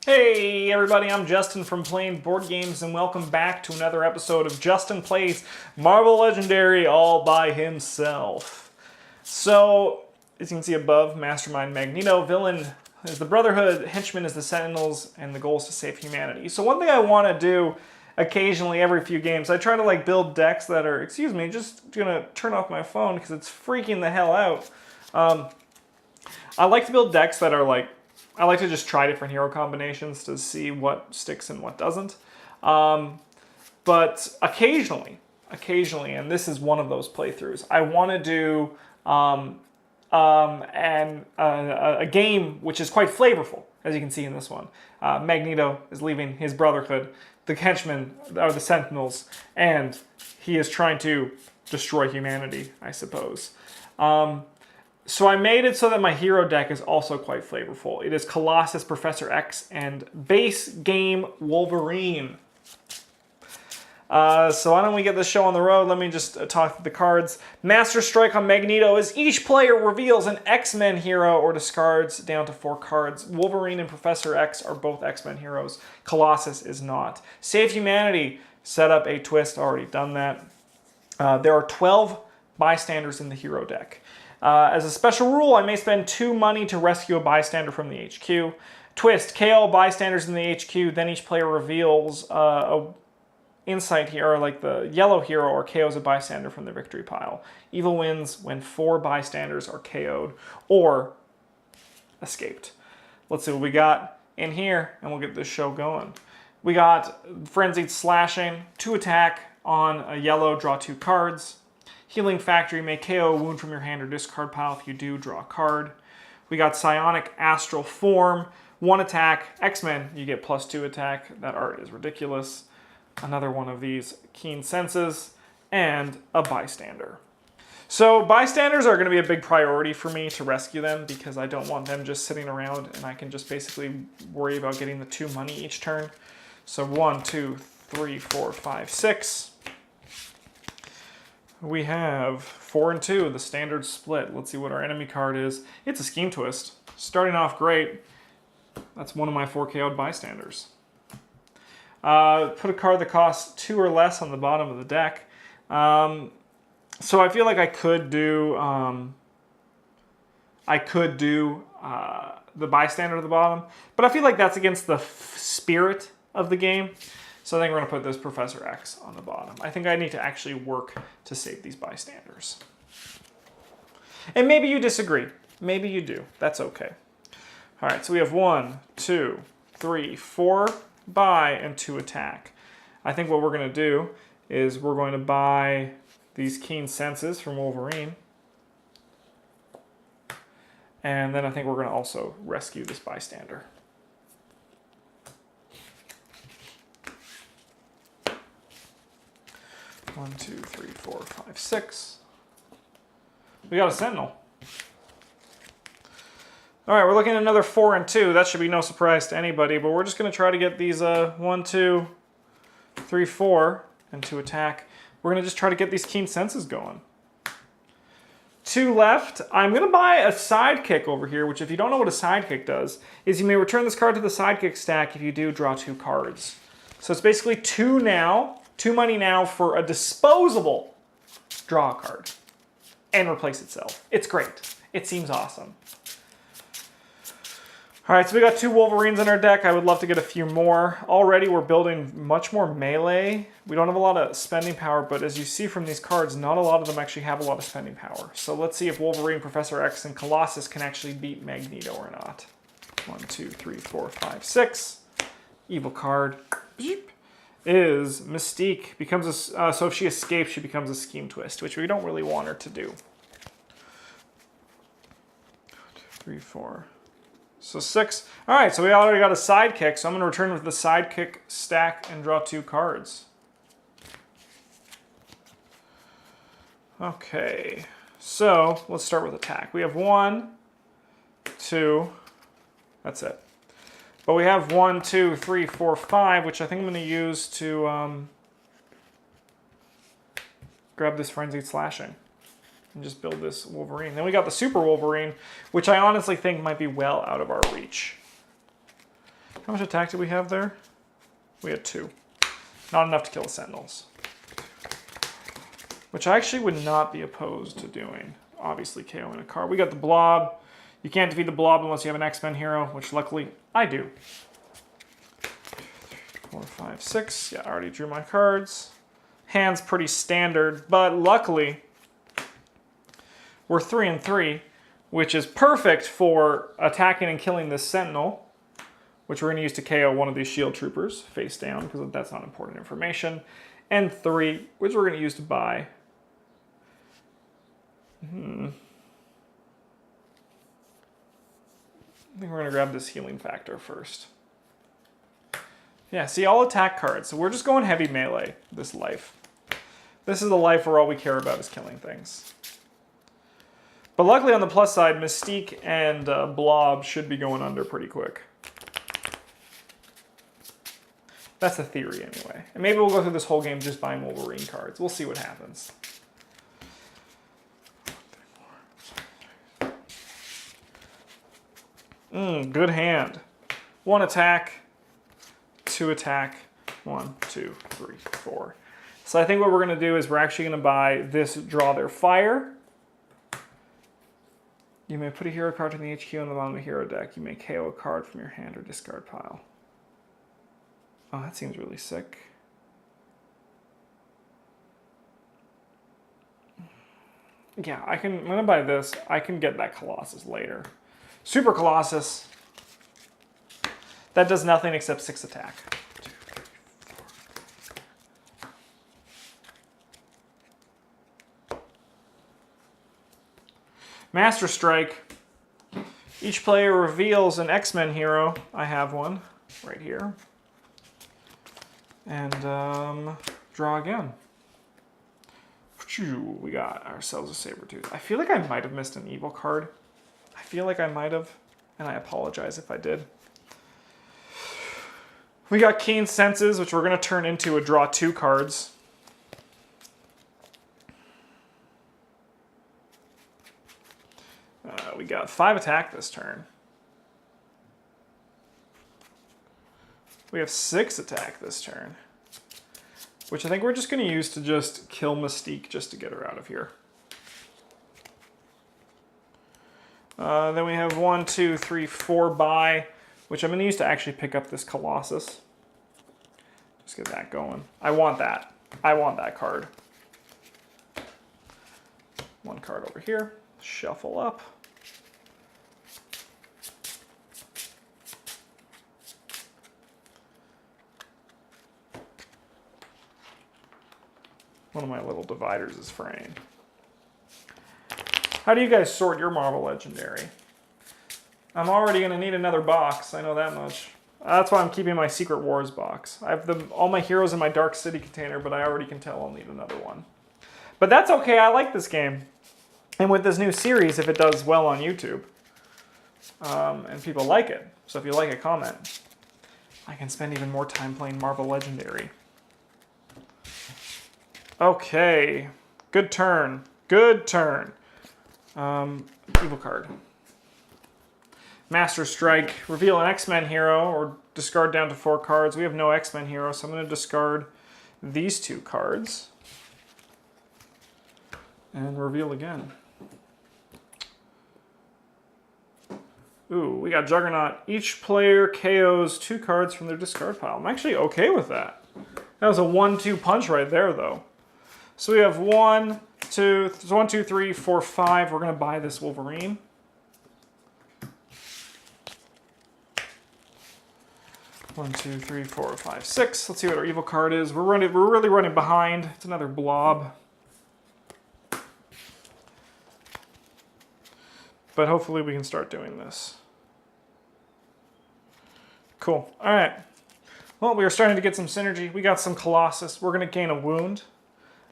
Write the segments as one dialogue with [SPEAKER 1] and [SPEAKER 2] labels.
[SPEAKER 1] Hey everybody, I'm Justin from Playing Board Games, and welcome back to another episode of Justin Plays Marvel Legendary all by himself. So, as you can see above, Mastermind Magneto, villain is the Brotherhood, henchman is the Sentinels, and the goal is to save humanity. So one thing I want to do occasionally every few games, I try to build decks that are, just gonna turn off my phone because it's freaking the hell out. I like to build decks that are I like to just try different hero combinations to see what sticks and what doesn't. But occasionally, and this is one of those playthroughs, I want to do a game which is quite flavorful, as you can see in this one. Magneto is leaving his Brotherhood, the henchmen are the Sentinels, and he is trying to destroy humanity, I suppose. So I made it so that my hero deck is also quite flavorful. It is Colossus, Professor X, and base game Wolverine. So why don't we get this show on the road? Let me just talk through the cards. Master Strike on Magneto is each player reveals an X-Men hero or discards down to 4 cards. Wolverine and Professor X are both X-Men heroes. Colossus is not. Save Humanity, set up a twist, already done that. There are 12 bystanders in the hero deck. As a special rule, I may spend 2 money to rescue a bystander from the HQ. Twist, KO bystanders in the HQ, then each player reveals a insight hero, like the yellow hero, or KOs a bystander from the victory pile. Evil wins when 4 bystanders are KO'd or escaped. Let's see what we got in here, and we'll get this show going. We got Frenzied Slashing, 2 attack on a yellow, draw 2 cards. Healing Factory, may KO a wound from your hand or discard pile. If you do, draw a card. We got Psionic Astral Form, 1 attack. X-Men, you get +2 attack. That art is ridiculous. Another one of these Keen Senses, and a bystander. So bystanders are going to be a big priority for me to rescue them because I don't want them just sitting around and I can just basically worry about getting the 2 money each turn. So 1, 2, 3, 4, 5, 6. We have 4 and 2, the standard split. Let's see what our enemy card is. It's a Scheme Twist. Starting off great. That's one of my 4 KO'd bystanders. Put a card that costs 2 or less on the bottom of the deck. So I feel like I could do the bystander at the bottom, but I feel like that's against the spirit of the game. So I think we're going to put this Professor X on the bottom. I think I need to actually work to save these bystanders. And maybe you disagree. Maybe you do. That's okay. All right, so we have 1, 2, 3, 4 buy and 2 attack. I think what we're going to do is we're going to buy these Keen Senses from Wolverine. And then I think we're going to also rescue this bystander. One, 2, 3, 4, 5, 6. We got a Sentinel. All right, we're looking at another 4 and 2. That should be no surprise to anybody, but we're just going to try to get these 1, 2, 3, 4, and 2 attack. We're going to just try to get these Keen Senses going. 2 left. I'm going to buy a Sidekick over here, which if you don't know what a Sidekick does, is you may return this card to the Sidekick stack. If you do, draw 2 cards. So it's basically 2 now. 2 money now for a disposable draw card and replace itself. It's great. It seems awesome. All right, so we got 2 Wolverines in our deck. I would love to get a few more. Already we're building much more melee. We don't have a lot of spending power, but as you see from these cards, not a lot of them actually have a lot of spending power. So let's see if Wolverine, Professor X, and Colossus can actually beat Magneto or not. 1, 2, 3, 4, 5, 6. Evil card. Beep. Is Mystique becomes a so if she escapes, she becomes a Scheme Twist, which we don't really want her to do. 3, 4, so 6. All right, so we already got a Sidekick, so I'm going to return with the Sidekick stack and draw 2 cards. Okay, so let's start with attack. We have 1, 2. That's it. But we have 1, 2, 3, 4, 5, which I think I'm going to use to grab this Frenzied Slashing and just build this Wolverine. Then we got the Super Wolverine, which I honestly think might be well out of our reach. How much attack did we have there? We had 2. Not enough to kill the Sentinels. Which I actually would not be opposed to doing. Obviously KOing a card. We got the Blob. You can't defeat the Blob unless you have an X-Men hero, which luckily I do. 4, 5, 6. Yeah, I already drew my cards. Hand's pretty standard, but luckily we're 3 and 3, which is perfect for attacking and killing this Sentinel, which we're going to use to KO one of these shield troopers face down, because that's not important information. And 3, which we're going to use to buy. I think we're going to grab this healing factor first. Yeah, see, all attack cards. So we're just going heavy melee this life. This is the life where all we care about is killing things. But luckily on the plus side, Mystique and Blob should be going under pretty quick. That's the theory anyway. And maybe we'll go through this whole game just buying Wolverine cards. We'll see what happens. Good hand. 1 attack, 2 attack, 1, 2, 3, 4. So I think what we're going to do is we're actually going to buy this Draw Their Fire. You may put a hero card in the HQ on the bottom of the hero deck. You may KO a card from your hand or discard pile. Oh, that seems really sick. Yeah, I'm going to buy this. I can get that Colossus later. Super Colossus. That does nothing except 6 attack. 2, 3, 4. Master Strike. Each player reveals an X-Men hero. I have one right here. And draw again. We got ourselves a Sabretooth. I feel like I might have missed an evil card. I feel like I might have, and I apologize if I did. We got Keen Senses, which we're going to turn into a draw 2 cards. We got 5 attack this turn. We have 6 attack this turn, which I think we're just going to use to just kill Mystique just to get her out of here. Then we have 1, 2, 3, 4 buy, which I'm going to use to actually pick up this Colossus. Just get that going. I want that. I want that card. 1 card over here. Shuffle up. One of my little dividers is fraying. How do you guys sort your Marvel Legendary? I'm already going to need another box. I know that much. That's why I'm keeping my Secret Wars box. I have all my heroes in my Dark City container, but I already can tell I'll need another one. But that's okay. I like this game. And with this new series, if it does well on YouTube, and people like it, so if you like it, comment. I can spend even more time playing Marvel Legendary. Okay. Good turn. Good turn. Evil card. Master Strike. Reveal an X-Men hero or discard down to 4 cards. We have no X-Men hero, so I'm going to discard these 2 cards. And reveal again. Ooh, we got Juggernaut. Each player KOs 2 cards from their discard pile. I'm actually okay with that. That was a 1-2 punch right there, though. So we have 1, 2, 3, 4, 5. We're going to buy this Wolverine. One, 2, 3, 4, 5, 6. Let's see what our evil card is. We're really running behind. It's another blob. But hopefully we can start doing this. Cool. All right. Well, we are starting to get some synergy. We got some Colossus. We're going to gain a wound.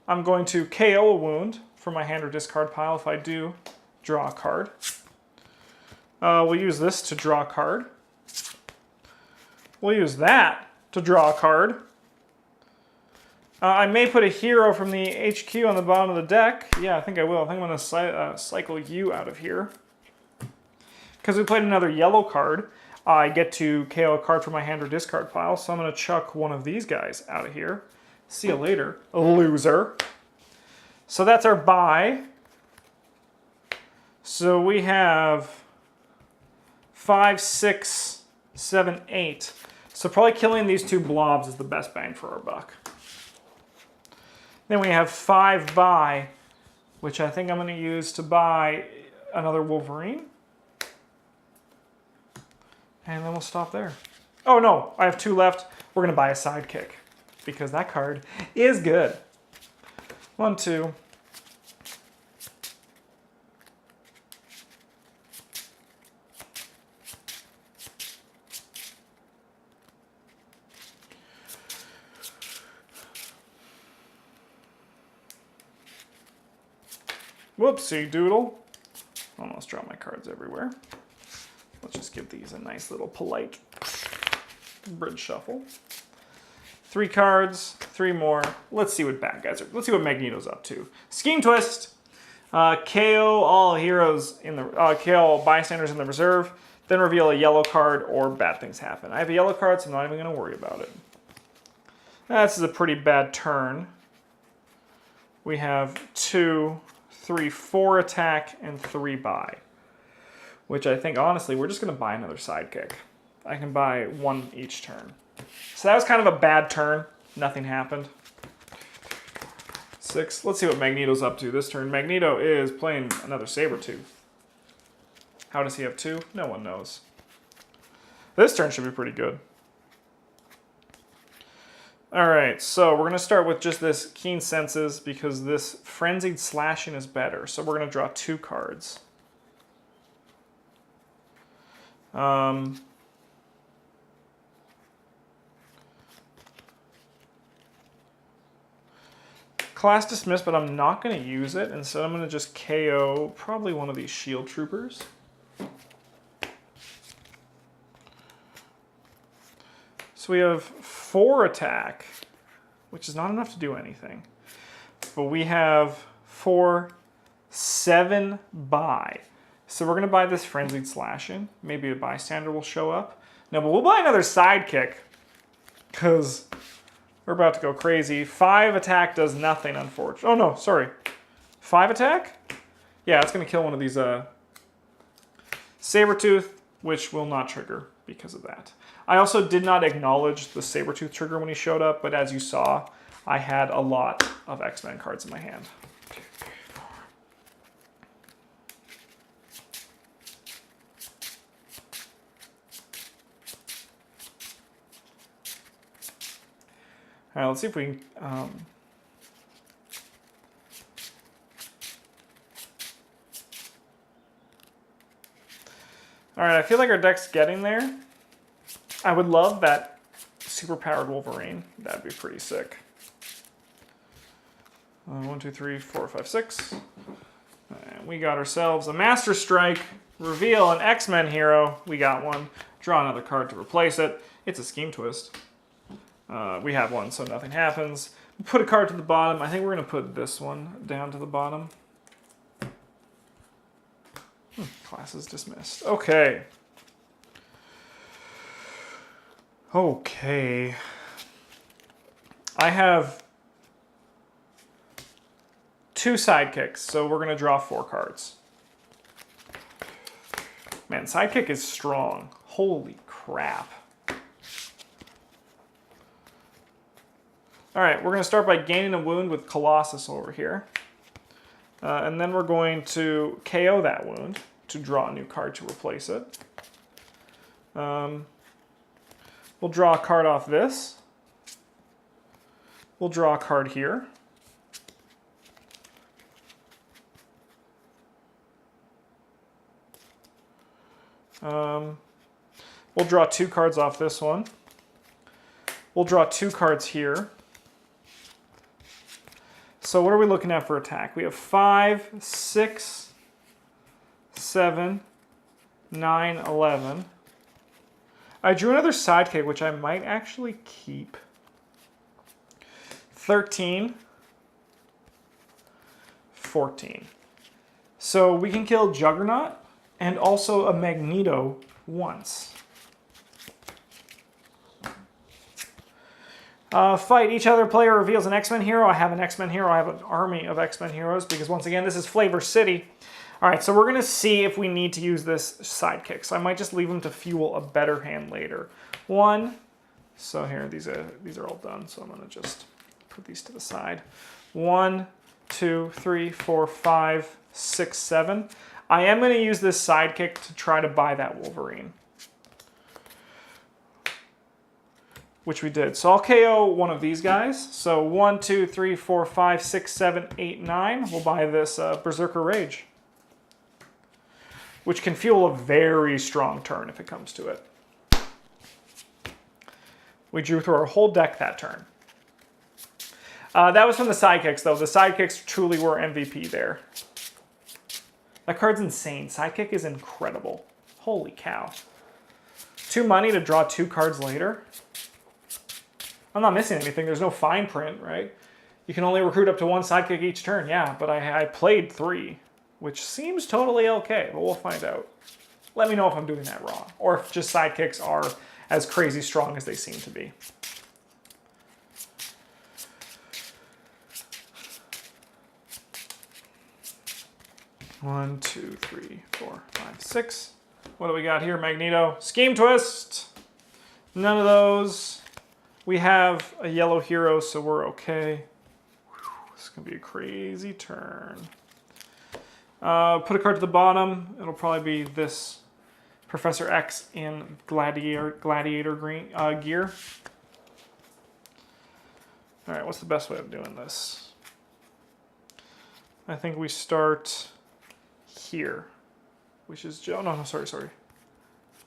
[SPEAKER 1] I'm going to KO a wound from my hand or discard pile. If I do, draw a card. We'll use this to draw a card. We'll use that to draw a card. I may put a hero from the HQ on the bottom of the deck. Yeah, I think I will. I think I'm going to cycle you out of here. Because we played another yellow card. I get to KO a card from my hand or discard pile, so I'm going to chuck one of these guys out of here. See you later, loser. So that's our buy. So we have 5, 6, 7, 8. So probably killing these 2 blobs is the best bang for our buck. Then we have 5 buy, which I think I'm going to use to buy another Wolverine. And then we'll stop there. Oh no, I have 2 left. We're going to buy a sidekick because that card is good. 1, 2. Whoopsie doodle. Almost dropped my cards everywhere. Let's just give these a nice little polite bridge shuffle. 3 cards, 3 more. Let's see what bad guys are. Let's see what Magneto's up to. Scheme twist. KO all heroes in the KO all bystanders in the reserve. Then reveal a yellow card or bad things happen. I have a yellow card, so I'm not even going to worry about it. This is a pretty bad turn. We have 2, 3, 4 attack and 3 buy. Which I think, honestly, we're just going to buy another sidekick. I can buy 1 each turn. So that was kind of a bad turn. Nothing happened. 6. Let's see what Magneto's up to this turn. Magneto is playing another Sabretooth. How does he have 2? No one knows. This turn should be pretty good. Alright, so we're going to start with just this Keen Senses because this Frenzied Slashing is better. So we're going to draw 2 cards. Class dismissed, but I'm not going to use it. Instead, I'm going to just KO probably one of these shield troopers. So we have 4 attack, which is not enough to do anything. But we have 4, 7 buy. So we're going to buy this Frenzied Slashing. Maybe a bystander will show up. No, but we'll buy another sidekick because we're about to go crazy. 5 attack does nothing, unfortunately. Oh, no, sorry. 5 attack? Yeah, it's going to kill one of these Sabretooth, which will not trigger because of that. I also did not acknowledge the Sabretooth trigger when he showed up, but as you saw, I had a lot of X-Men cards in my hand. All right, let's see if we can... all right, I feel like our deck's getting there. I would love that superpowered Wolverine. That'd be pretty sick. 1, 2, 3, 4, 5, 6. And we got ourselves a Master Strike. Reveal an X-Men hero. We got one. Draw another card to replace it. It's a Scheme Twist. We have one, so nothing happens. Put a card to the bottom. I think we're going to put this one down to the bottom. Class is dismissed. Okay. Okay. I have 2 sidekicks, so we're going to draw 4 cards. Man, sidekick is strong. Holy crap. Alright, we're going to start by gaining a wound with Colossus over here. And then we're going to KO that wound to draw a new card to replace it. We'll draw a card off this. We'll draw a card here. We'll draw 2 cards off this one. We'll draw 2 cards here. So what are we looking at for attack? We have 5, 6, 7, 9, 11. I drew another sidekick, which I might actually keep. 13, 14. So we can kill Juggernaut and also a Magneto once. Fight. Each other player reveals an X-Men hero. I have an X-Men hero. I have an army of X-Men heroes because, once again, this is Flavor City. All right, so we're going to see if we need to use this sidekick. So I might just leave them to fuel a better hand later. 1. So here, these are all done. So I'm going to just put these to the side. 1, 2, 3, 4, 5, 6, 7. I am going to use this sidekick to try to buy that Wolverine, which we did. So I'll KO one of these guys. So 1, 2, 3, 4, 5, 6, 7, 8, 9. We'll buy this Berserker Rage, which can fuel a very strong turn if it comes to it. We drew through our whole deck that turn. That was from the sidekicks, though. The sidekicks truly were MVP there. That card's insane. Sidekick is incredible. Holy cow. 2 money to draw 2 cards later. I'm not missing anything. There's no fine print, right? You can only recruit up to 1 sidekick each turn. Yeah, but I played 3, which seems totally okay, but we'll find out. Let me know if I'm doing that wrong, or if just sidekicks are as crazy strong as they seem to be. One, 2, 3, 4, 5, 6. What do we got here? Magneto. Scheme Twist. None of those. We have a yellow hero, so we're okay. Whew, this is going to be a crazy turn. Put a card to the bottom. It'll probably be this Professor X in gladiator green gear. All right, what's the best way of doing this? I think we start here, which is sorry.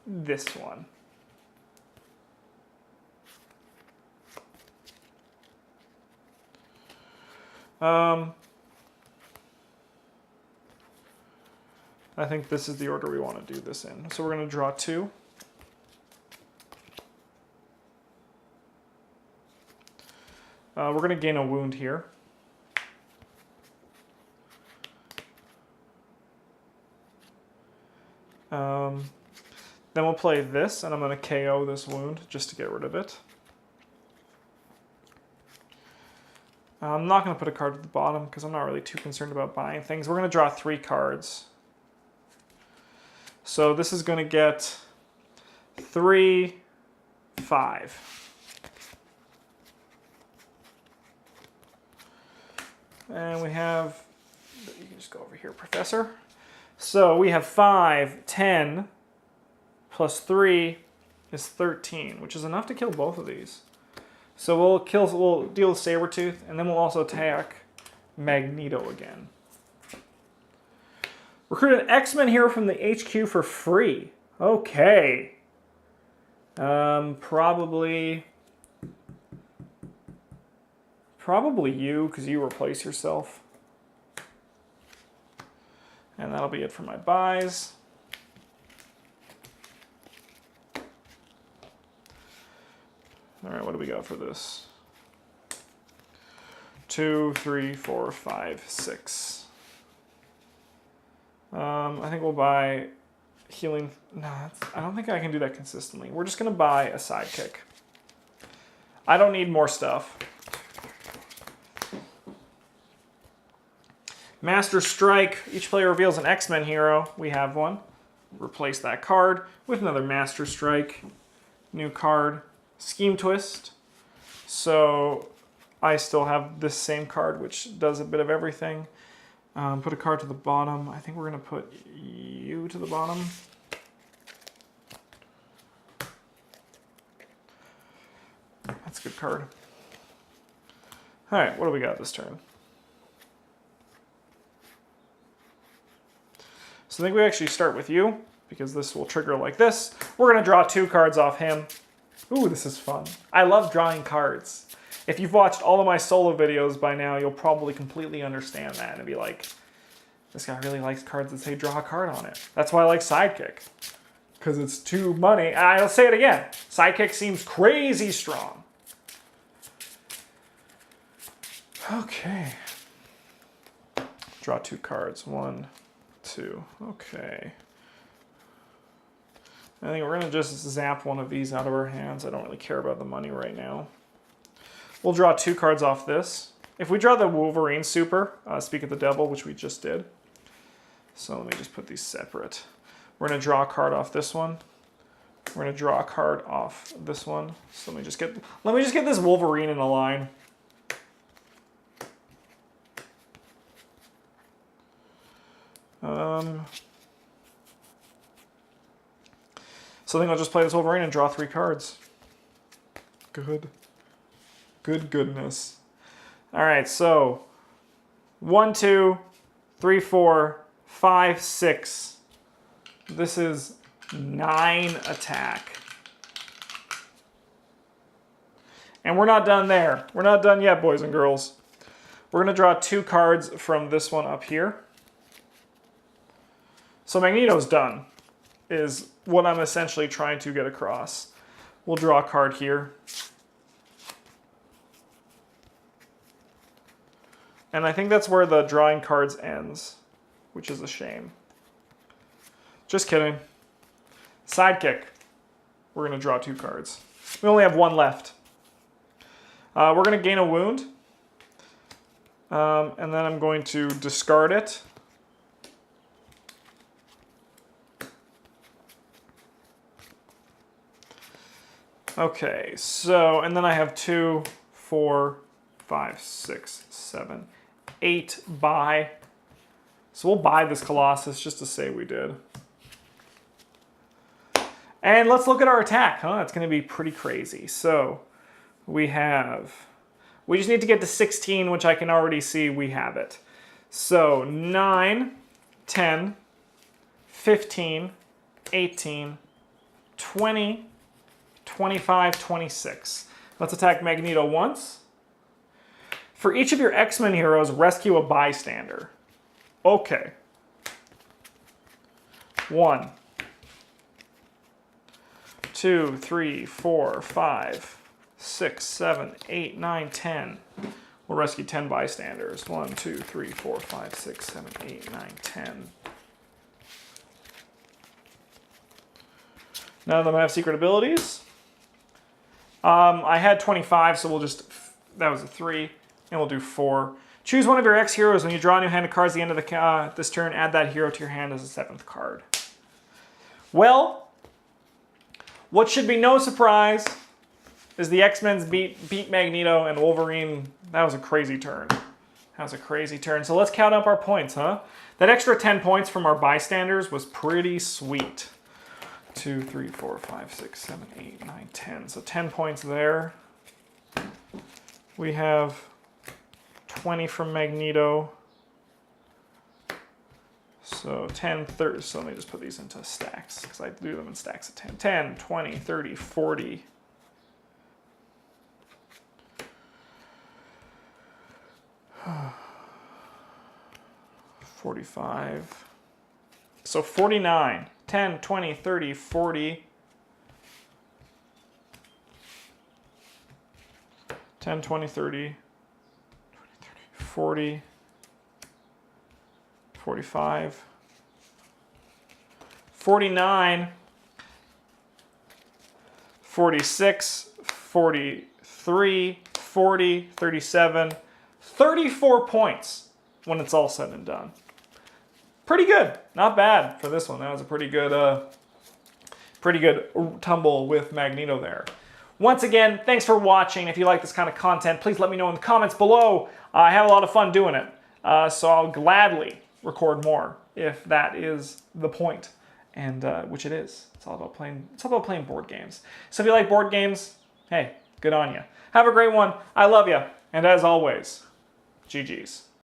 [SPEAKER 1] This one. I think this is the order we want to do this in. So we're going to draw 2. We're going to gain a wound here. Then we'll play this, and I'm going to KO this wound just to get rid of it. I'm not going to put a card at the bottom because I'm not really too concerned about buying things. We're going to draw 3 cards. So this is going to get 3, 5. And we have, you can just go over here, Professor. So we have 5, 10, plus 3 is 13, which is enough to kill both of these. So we'll deal with Sabretooth, and then we'll also attack Magneto again. Recruit an X-Men hero from the HQ for free. Okay. Probably you, because you replace yourself. And that'll be it for my buys. All right, what do we got for this? 2, 3, 4, 5, 6. I think we'll buy healing. No, I don't think I can do that consistently. We're just going to buy a sidekick. I don't need more stuff. Master Strike. Each player reveals an X-Men hero. We have one. Replace that card with another Master Strike. New card. Scheme Twist. So I still have this same card, which does a bit of everything. Put a card to the bottom. I think we're going to put you to the bottom. That's a good card. All right, what do we got this turn? So I think we actually start with you, because this will trigger like this. We're going to draw 2 cards off him. Ooh, this is fun. I love drawing cards. If you've watched all of my solo videos by now, you'll probably completely understand that and be like, this guy really likes cards that say draw a card on it. That's why I like Sidekick, because it's 2 money. I'll say it again. Sidekick seems crazy strong. Okay. Draw 2 cards. 1, 2. Okay. I think we're going to just zap one of these out of our hands. I don't really care about the money right now. We'll draw 2 cards off this. If we draw the Wolverine Super, Speak of the Devil, which we just did. So let me just put these separate. We're going to draw a card off this one. We're going to draw a card off this one. So let me just get this Wolverine in a line. So I think I'll just play this Wolverine and draw 3 cards. Good. Good goodness. All right, so 1, 2, 3, 4, 5, 6. This is 9 attack. And we're not done there. We're not done yet, boys and girls. We're going to draw 2 cards from this one up here. So Magneto's done, is what I'm essentially trying to get across. We'll draw a card here. And I think that's where the drawing cards ends, which is a shame. Just kidding. Sidekick. We're going to draw 2 cards. We only have 1 left. We're going to gain a wound. And then I'm going to discard it. Okay, so, and then I have 2, 4, 5, 6, 7, 8 buy. So we'll buy this Colossus just to say we did. And let's look at our attack. That's going to be pretty crazy. So we just need to get to 16, which I can already see we have it. So 9, 10, 15, 18, 20, 25, 26. Let's attack Magneto once. For each of your X-Men heroes, rescue a bystander. Okay. 1, 2, 3, 4, 5, 6, 7, 8, 9, 10. We'll rescue 10 bystanders. 1, 2, 3, 4, 5, 6, 7, 8, 9, 10. None of them have secret abilities. I had 25, so we'll just, that was a 3, and we'll do 4. Choose one of your X heroes. When you draw a new hand of cards at the end of this turn, add that hero to your hand as a 7th card. Well, what should be no surprise is the X-Men's beat Magneto and Wolverine. That was a crazy turn. That was a crazy turn. So let's count up our points, huh? That extra 10 points from our bystanders was pretty sweet. 2, 3, 4, 5, 6, 7, 8, 9, 10. So 10 points there. We have 20 from Magneto. So 10, 30. So let me just put these into stacks because I do them in stacks of 10. 10, 20, 30, 40. $45. So 49. 10, 20, 30, 40. 10, 20, 30, 40, 45, 49, 46, 43, 40, 37, 34 points when it's all said and done. Pretty good. Not bad for this one. That was a pretty good tumble with Magneto there. Once again, thanks for watching. If you like this kind of content, please let me know in the comments below. I have a lot of fun doing it, so I'll gladly record more if that is the point, and which it is. It's all about playing board games. So if you like board games, hey, good on you. Have a great one. I love you, and as always, GG's.